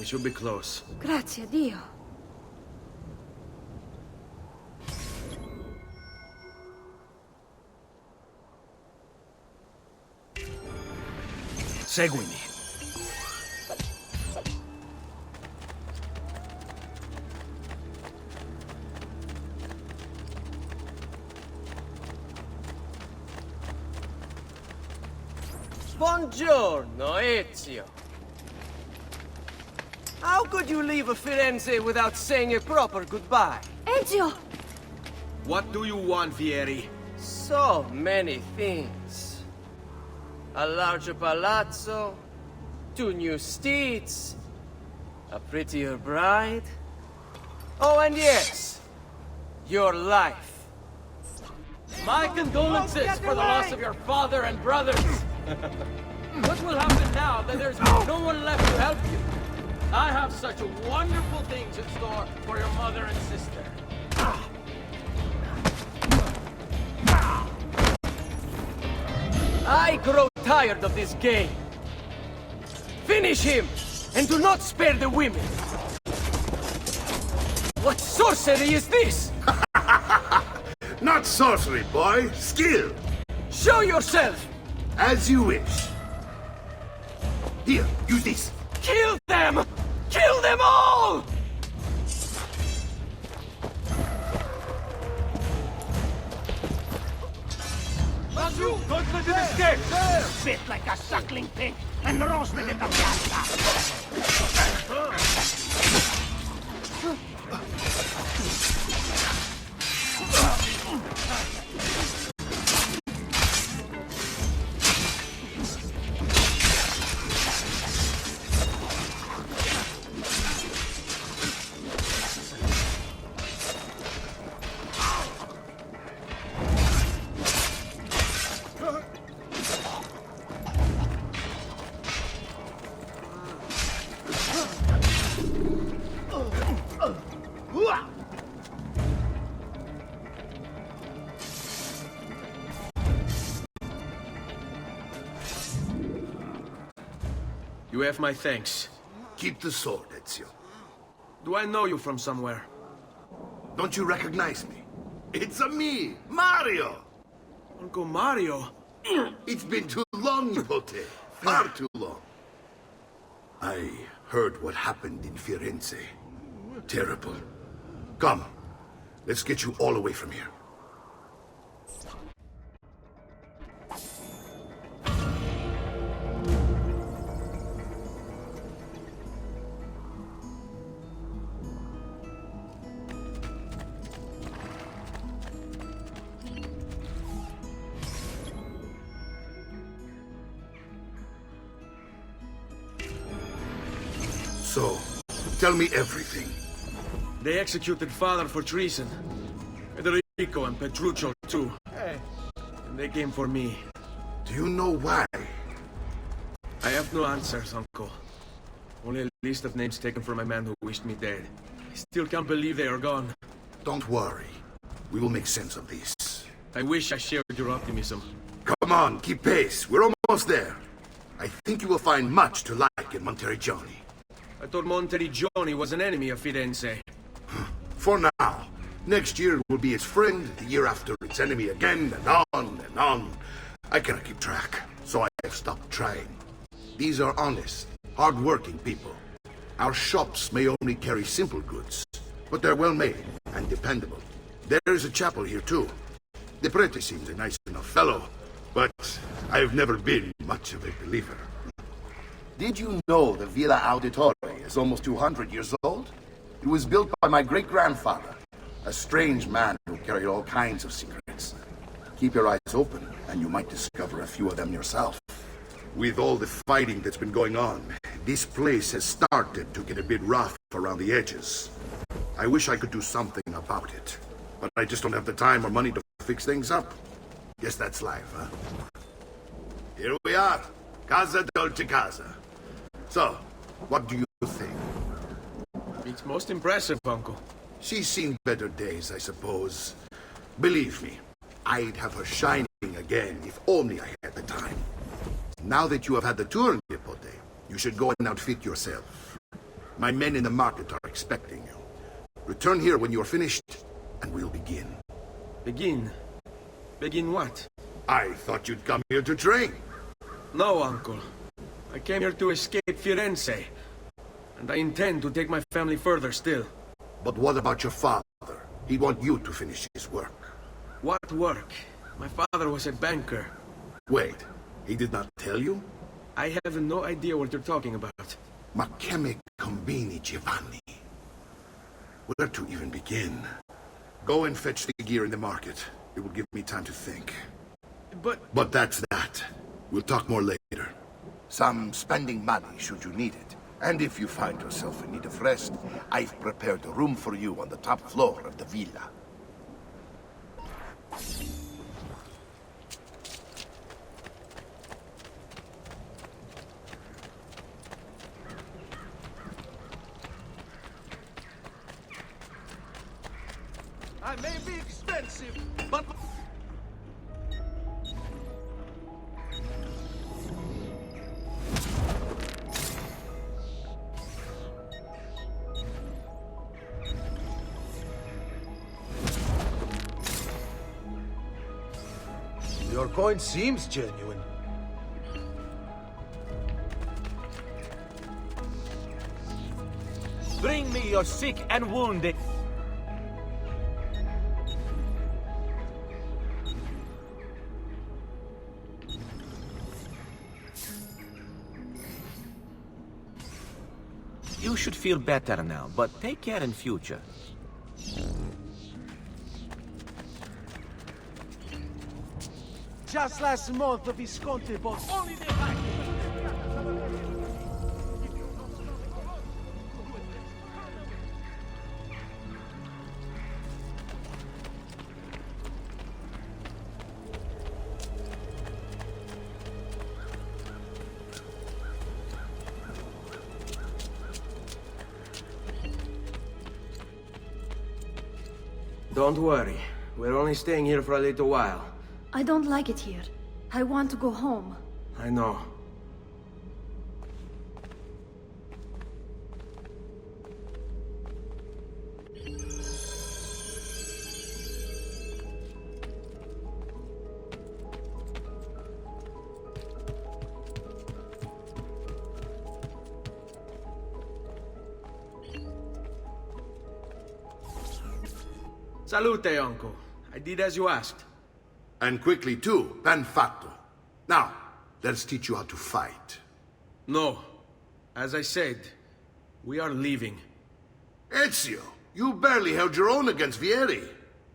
should be close. Grazie, Dio. Seguimi. Buongiorno, Ezio. How could you leave Firenze without saying a proper goodbye? Ezio! What do you want, Vieri? So many things. A larger palazzo, 2 new steeds, a prettier bride. Oh, and yes, your life. My condolences for the loss of your father and brothers. What will happen now that there's no one left to help you? I have such wonderful things in store for your mother and sister. I grow tired of this game. Finish him, and do not spare the women. What sorcery is this? Not sorcery, boy. Skill. Show yourself! As you wish. Here, use this. Kill them! Kill them all! Bit like a suckling pig and roasted in the piazza. You have my thanks. Keep the sword, Ezio. Do I know you from somewhere? Don't you recognize me? It's a me, Mario! Uncle Mario? It's been too long, Nipote. Far too long. I heard what happened in Firenze. Terrible. Come, let's get you all away from here. So, tell me everything. They executed father for treason. Federico and Petruccio, too. And they came for me. Do you know why? I have no answers, Uncle. Only a list of names taken from my man who wished me dead. I still can't believe they are gone. Don't worry. We will make sense of this. I wish I shared your optimism. Come on, keep pace. We're almost there. I think you will find much to like in Monteriggioni. I thought Monteriggioni was an enemy of Firenze. For now. Next year will be its friend, the year after its enemy again, and on and on. I cannot keep track, so I have stopped trying. These are honest, hard-working people. Our shops may only carry simple goods, but they're well-made and dependable. There is a chapel here, too. The prete seems a nice enough fellow, but I've never been much of a believer. Did you know the Villa Auditore is almost 200 years old? It was built by my great-grandfather, a strange man who carried all kinds of secrets. Keep your eyes open, and you might discover a few of them yourself. With all the fighting that's been going on, this place has started to get a bit rough around the edges. I wish I could do something about it, but I just don't have the time or money to fix things up. Guess that's life, huh? Here we are, Casa Dolce Casa. So, what do you think? It's most impressive, Uncle. She's seen better days, I suppose. Believe me, I'd have her shining again if only I had the time. Now that you have had the tour, Nipote, you should go and outfit yourself. My men in the market are expecting you. Return here when you are finished, and we'll begin. Begin? Begin what? I thought you'd come here to train. No, Uncle. I came here to escape Firenze. And I intend to take my family further still. But what about your father? He'd want you to finish his work. What work? My father was a banker. Wait, he did not tell you? I have no idea what you're talking about. Ma che me combini, Giovanni? Where to even begin? Go and fetch the gear in the market. It will give me time to think. But that's that. We'll talk more later. Some spending money should you need it. And if you find yourself in need of rest, I've prepared a room for you on the top floor of the villa. I may be expensive, but... Your coin seems genuine. Bring me your sick and wounded. You should feel better now, but take care in future. Just last month, the Visconti bought only the back. Don't worry. We're only staying here for a little while. I don't like it here. I want to go home. I know. Salute, Uncle. I did as you asked. And quickly too, ben fatto. Now, let's teach you how to fight. No. As I said, we are leaving. Ezio, you barely held your own against Vieri.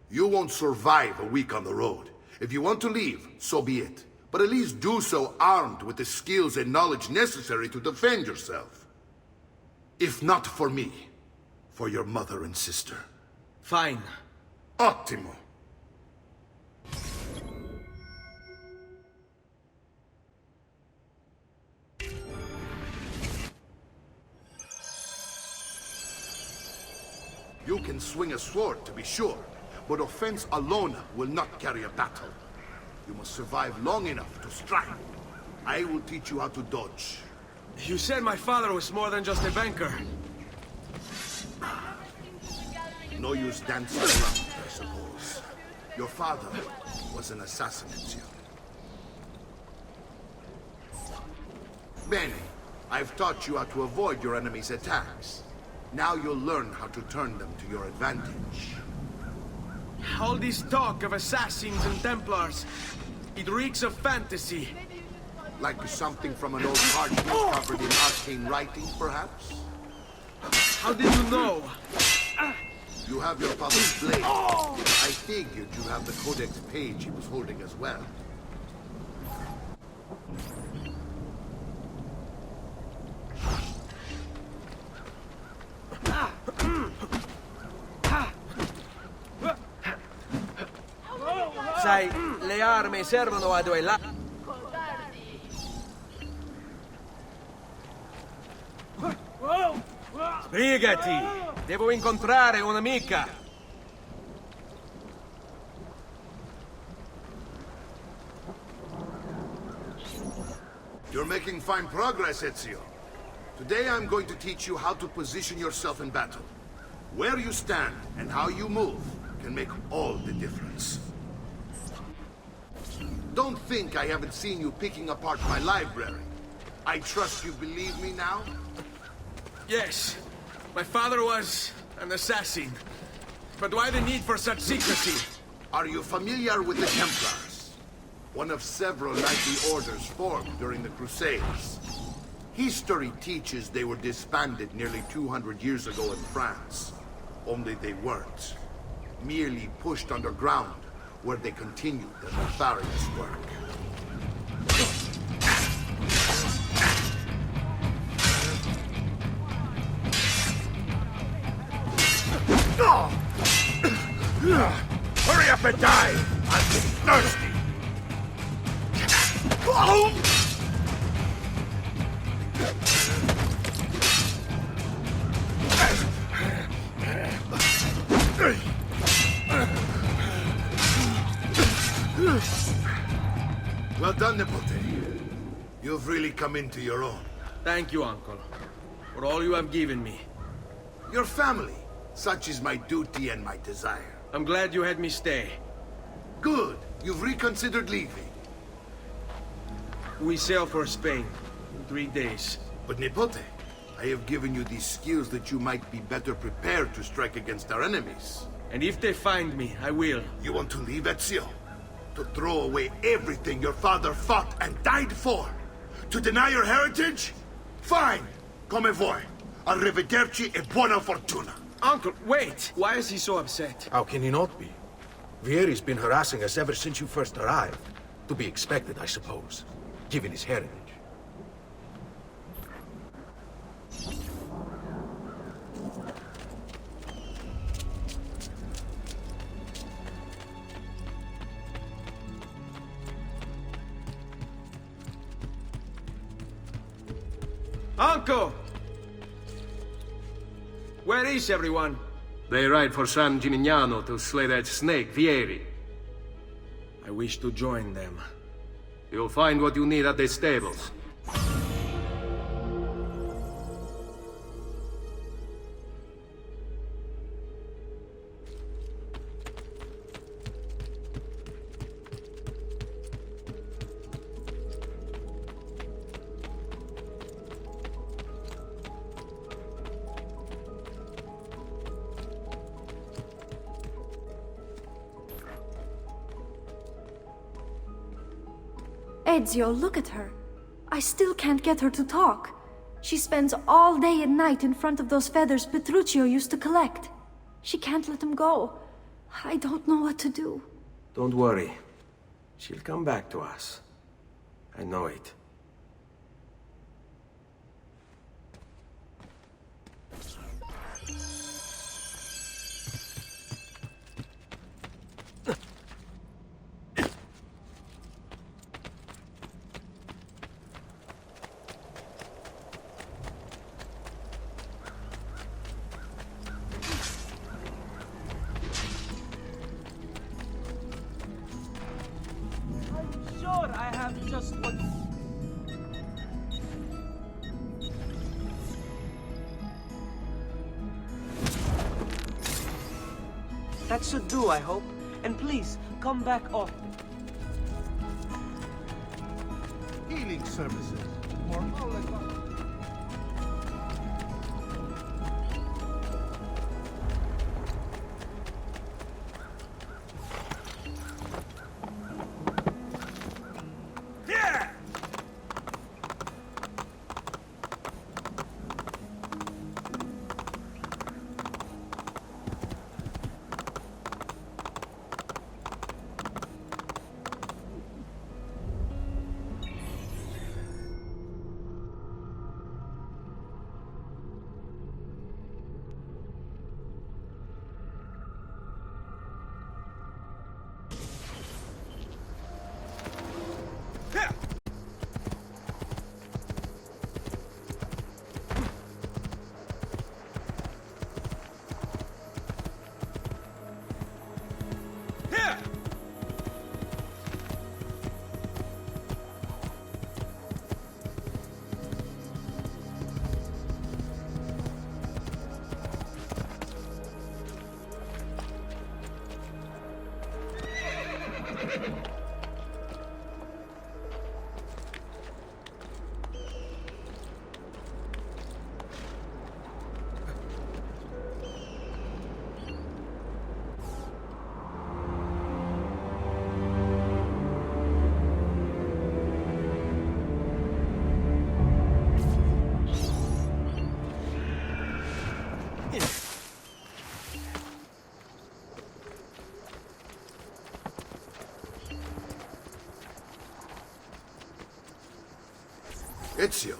You won't survive a week on the road. If you want to leave, so be it. But at least do so armed with the skills and knowledge necessary to defend yourself. If not for me, for your mother and sister. Fine. Ottimo. You can swing a sword, to be sure, but offense alone will not carry a battle. You must survive long enough to strike. I will teach you how to dodge. You said my father was more than just a banker. No use dancing around, I suppose. Your father was an assassin, Ezio. Bene, I've taught you how to avoid your enemy's attacks. Now you'll learn how to turn them to your advantage. All this talk of assassins and Templars, it reeks of fantasy. Like something from an old parchment covered in arcane writing, perhaps? How did you know? You have your father's blade. I figured you have the codex page he was holding as well. Sai, le armi servono a duellare. Sbrigati! Devo incontrare un'amica! You're making fine progress, Ezio. Today I'm going to teach you how to position yourself in battle. Where you stand and how you move can make all the difference. Don't think I haven't seen you picking apart my library. I trust you believe me now? Yes, my father was an assassin. But why the need for such secrecy? Are you familiar with the Templars? One of several knightly orders formed during the Crusades. History teaches they were disbanded nearly 200 years ago in France. Only they weren't. Merely pushed underground, where they continued their nefarious work. Hurry up and die! I'm getting thirsty! Well done, Nipote. You've really come into your own. Thank you, Uncle, for all you have given me. Your family. Such is my duty and my desire. I'm glad you had me stay. Good. You've reconsidered leaving. We sail for Spain in 3 days. But Nipote, I have given you these skills that you might be better prepared to strike against our enemies. And if they find me, I will. You want to leave Ezio? To throw away everything your father fought and died for? To deny your heritage? Fine. Come vuoi. Arrivederci e buona fortuna. Uncle, wait! Why is he so upset? How can he not be? Vieri's been harassing us ever since you first arrived. To be expected, I suppose, given his heritage. Uncle! Where is everyone? They ride for San Gimignano to slay that snake, Vieri. I wish to join them. You'll find what you need at the stables. Ezio, look at her. I still can't get her to talk. She spends all day and night in front of those feathers Petruchio used to collect. She can't let them go. I don't know what to do. Don't worry. She'll come back to us. I know it. Sure, I have just what... That should do, I hope. And please, come back often. Healing services. Or more like Ezio,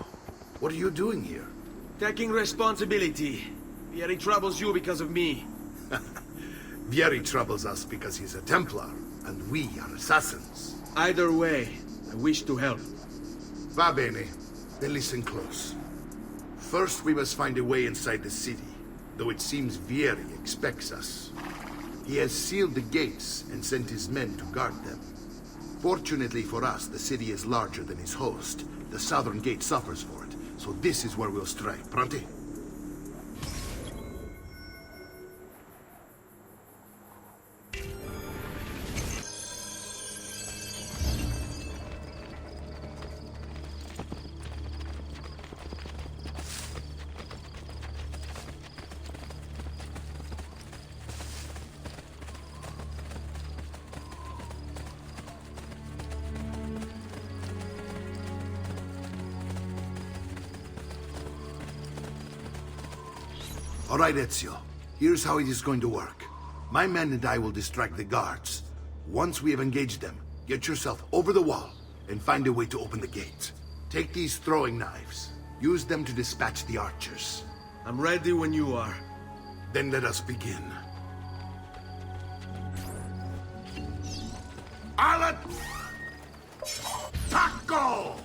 what are you doing here? Taking responsibility. Vieri troubles you because of me. Vieri troubles us because he's a Templar, and we are assassins. Either way, I wish to help. Va bene. Then listen close. First, we must find a way inside the city, though it seems Vieri expects us. He has sealed the gates and sent his men to guard them. Fortunately for us, the city is larger than his host. The southern gate suffers for it, so this is where we'll strike. Pronti? All right, Ezio. Here's how it is going to work. My men and I will distract the guards. Once we have engaged them, get yourself over the wall and find a way to open the gate. Take these throwing knives. Use them to dispatch the archers. I'm ready when you are. Then let us begin. Al Taco!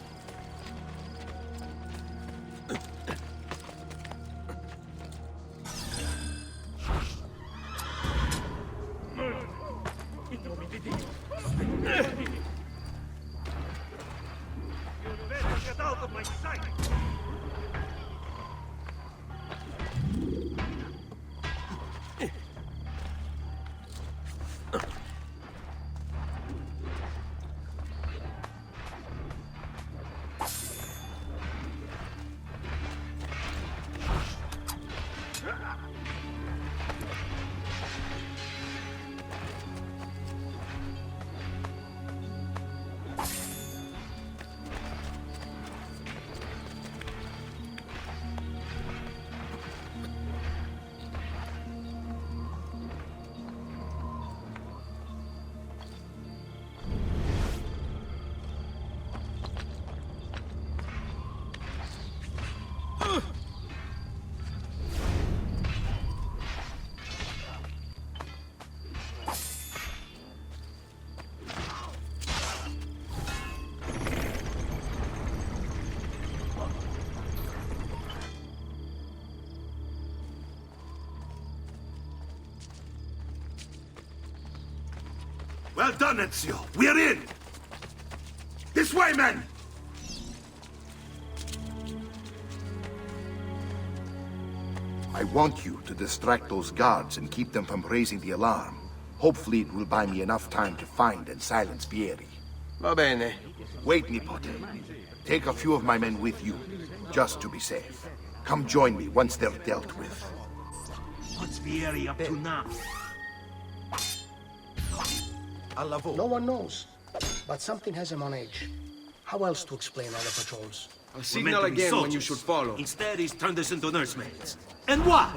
Get out of my sight! Well done, Ezio. We're in! This way, men! I want you to distract those guards and keep them from raising the alarm. Hopefully it will buy me enough time to find and silence Vieri. Va bene. Wait, Nipote. Take a few of my men with you, just to be safe. Come join me once they're dealt with. What's Vieri up to now? No one knows, but something has him on edge. How else to explain all the patrols? I'll signal again when you should follow. Instead, he's turned us into nursemaids. And what?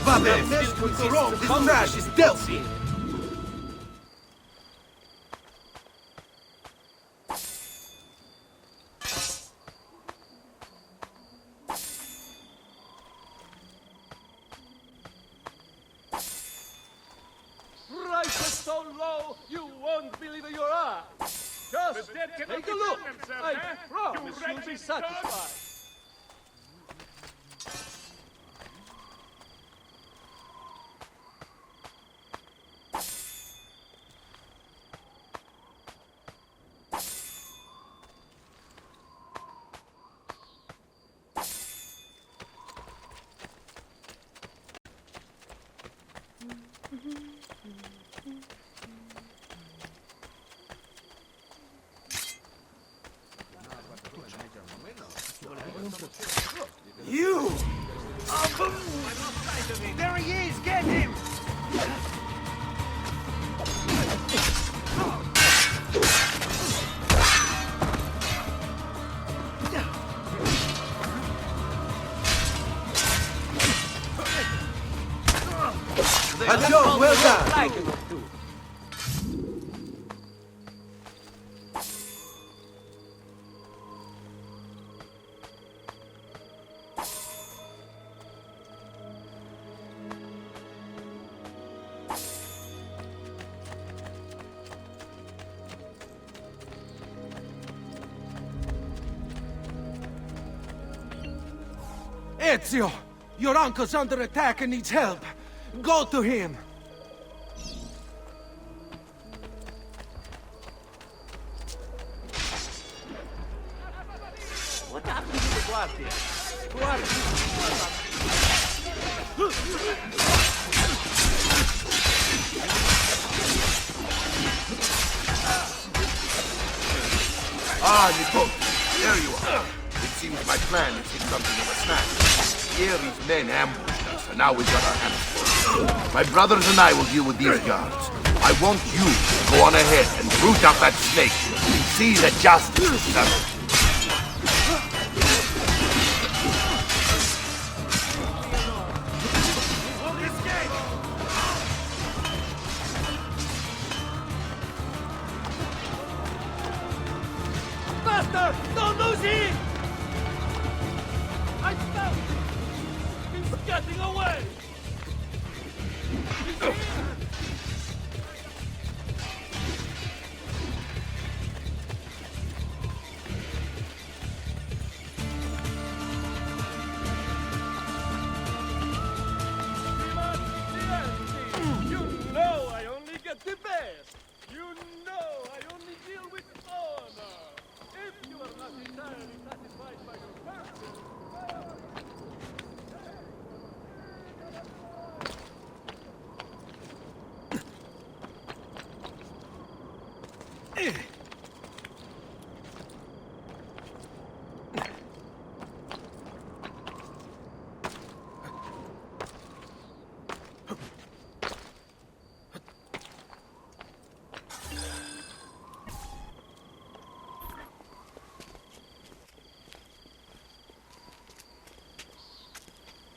Vabbè, this trash is dealt with. Prices so low, you won't believe your eyes. Just take a look. I promise you'll be satisfied. There he is! Get him! Joe, well done! Ezio! Your uncle's under attack and needs help. Go to him! What happened to the Guardia? Ah, Nico, there you are. It seems my plan has hit something of a snag. Vieri's men ambushed us, and now we've got our hands full. My brothers and I will deal with these guards. I want you to go on ahead and root out that snake and see that justice is done. Master! Don't lose him! I found him! He's getting away! You know I only get the best! You know I only deal with honor! If you are not entirely satisfied by your person,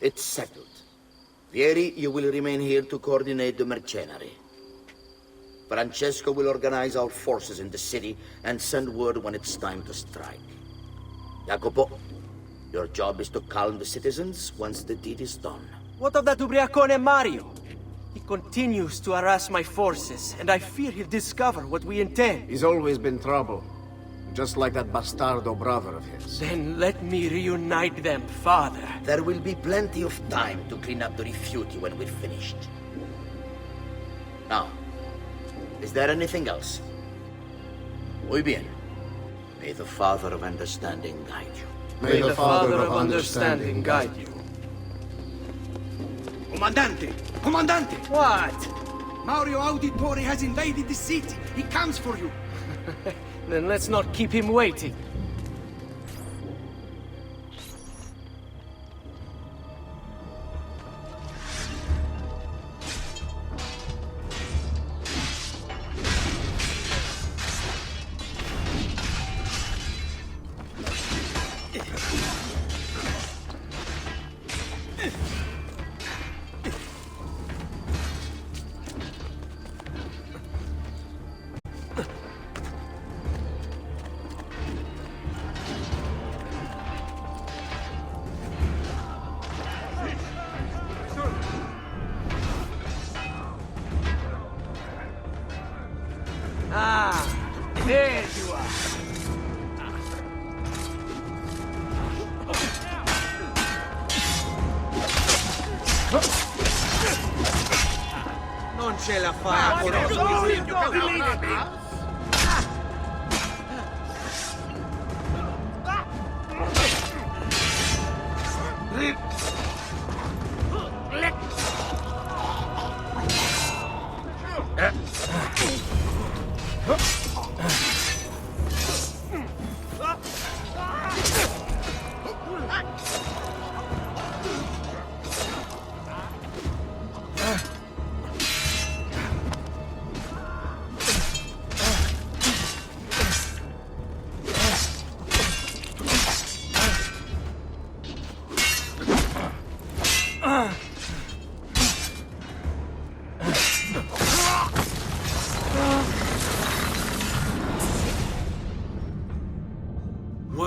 It's settled. Vieri, you will remain here to coordinate the mercenary. Francesco will organize our forces in the city and send word when it's time to strike. Jacopo, your job is to calm the citizens once the deed is done. What of that Ubriacone Mario? He continues to harass my forces, and I fear he'll discover what we intend. He's always been trouble. Just like that bastardo brother of his. Then let me reunite them, father. There will be plenty of time to clean up the rifiuti when we're finished. Now, is there anything else? Muy bien. May the Father of Understanding guide you. May the Father of Understanding guide you. Comandante! Comandante! What? Mario Auditore has invaded the city. He comes for you. Then let's not keep him waiting. Ah, there you are. Non ce la fa con il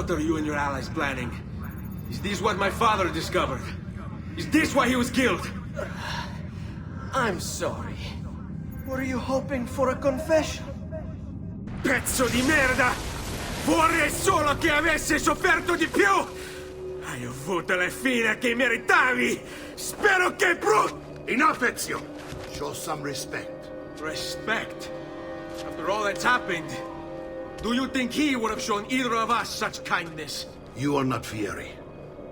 What are you and your allies planning? Is this what my father discovered? Is this why he was killed? I'm sorry. Were you hoping for a confession? Pezzo di merda! Vorrei solo che avessi sofferto di più! Hai avuto la fine che meritavi! Spero che Enough, Ezio! Show some respect. Respect? After all that's happened, do you think he would have shown either of us such kindness? You are not Fieri.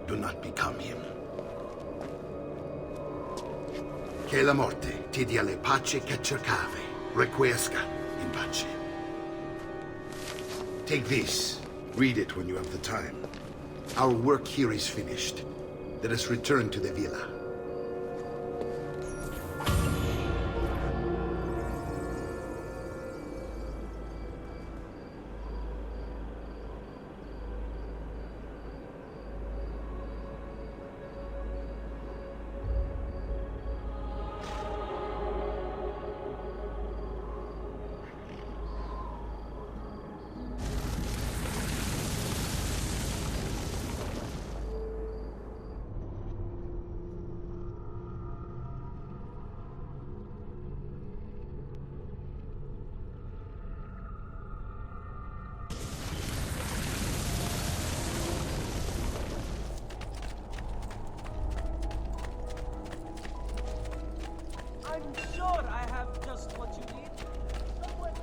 Do not become him. Che la morte ti dia le pace che cercavi. Requiesca in pace. Take this. Read it when you have the time. Our work here is finished. Let us return to the villa. I'm sure I have just what you need. Somewhere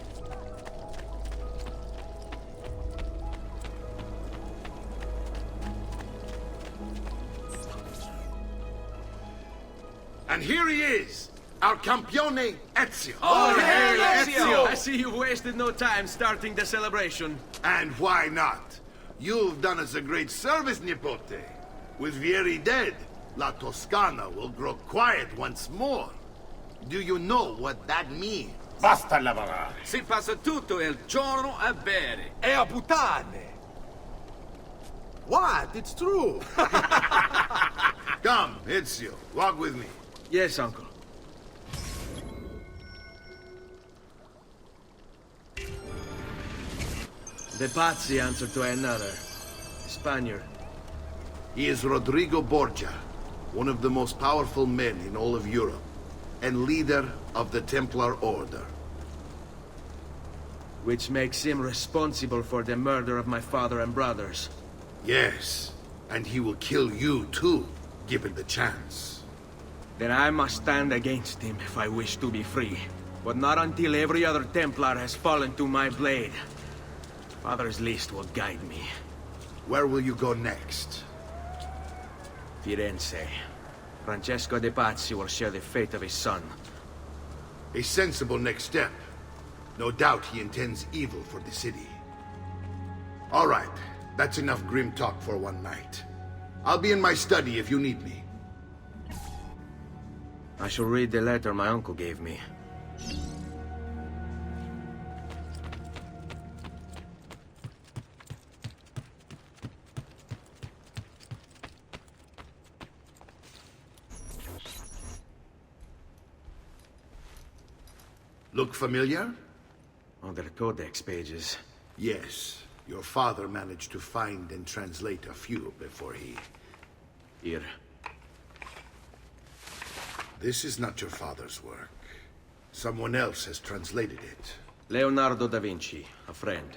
And here he is, our campione Ezio. Oh, hey, Ezio! I see you've wasted no time starting the celebration. And why not? You've done us a great service, Nipote. With Vieri dead, La Toscana will grow quiet once more. Do you know what that means? Basta lavorare. Si passa tutto il giorno a bere. E a puttane. What? It's true. Come, Ezio, walk with me. Yes, uncle. The Pazzi answer to another. Spaniard. He is Rodrigo Borgia, one of the most powerful men in all of Europe, and leader of the Templar Order. Which makes him responsible for the murder of my father and brothers. Yes, and he will kill you too, given the chance. Then I must stand against him if I wish to be free. But not until every other Templar has fallen to my blade. Father's list will guide me. Where will you go next? Firenze. Francesco de Pazzi will share the fate of his son. A sensible next step. No doubt he intends evil for the city. All right, that's enough grim talk for one night. I'll be in my study if you need me. I shall read the letter my uncle gave me. Look familiar? On the codex pages. Yes. Your father managed to find and translate a few before he... Here. This is not your father's work. Someone else has translated it. Leonardo da Vinci, a friend.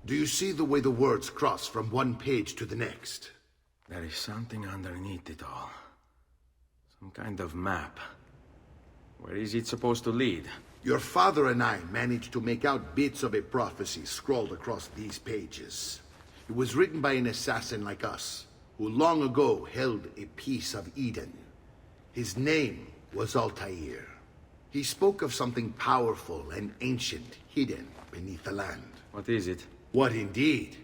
Do you see the way the words cross from one page to the next? There is something underneath it all. Some kind of map. Where is it supposed to lead? Your father and I managed to make out bits of a prophecy scrawled across these pages. It was written by an assassin like us, who long ago held a piece of Eden. His name was Altair. He spoke of something powerful and ancient hidden beneath the land. What is it? What indeed?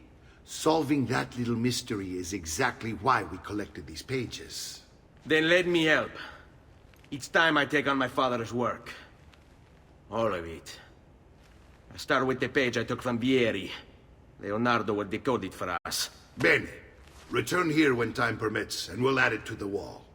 Solving that little mystery is exactly why we collected these pages. Then let me help. Each time I take on my father's work. All of it. I start with the page I took from Vieri. Leonardo will decode it for us. Bene. Return here when time permits, and we'll add it to the wall.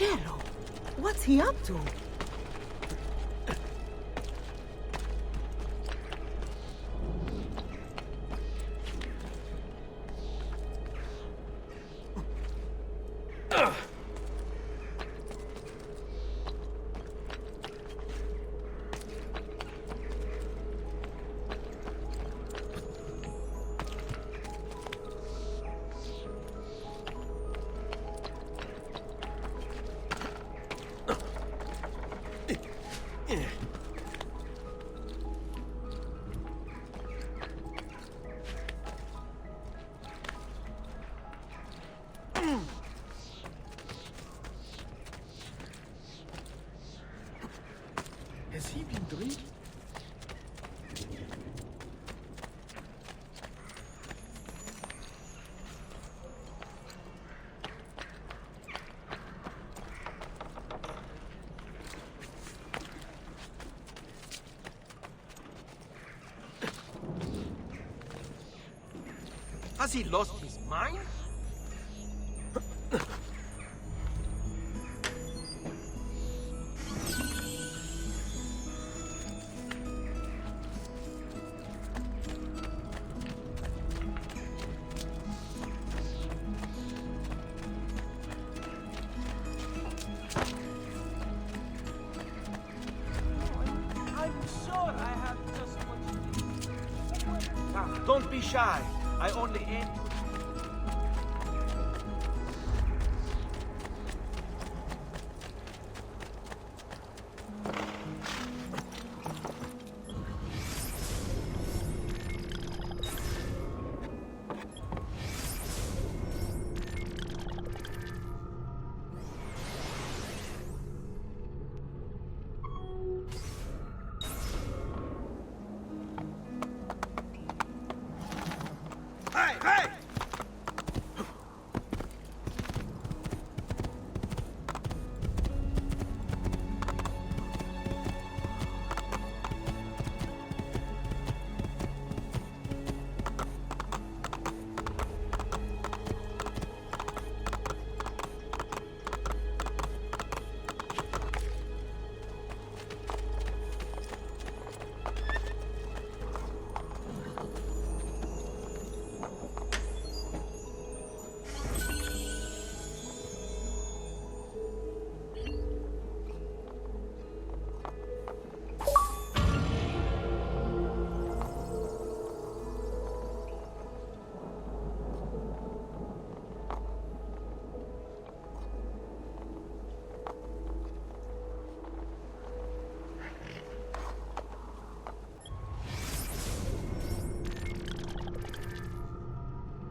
Cielo, what's he up to? Has he been drinking? Has he lost his mind? I'm sure I have just what you need. Now, don't be shy. I only aim to... Hey!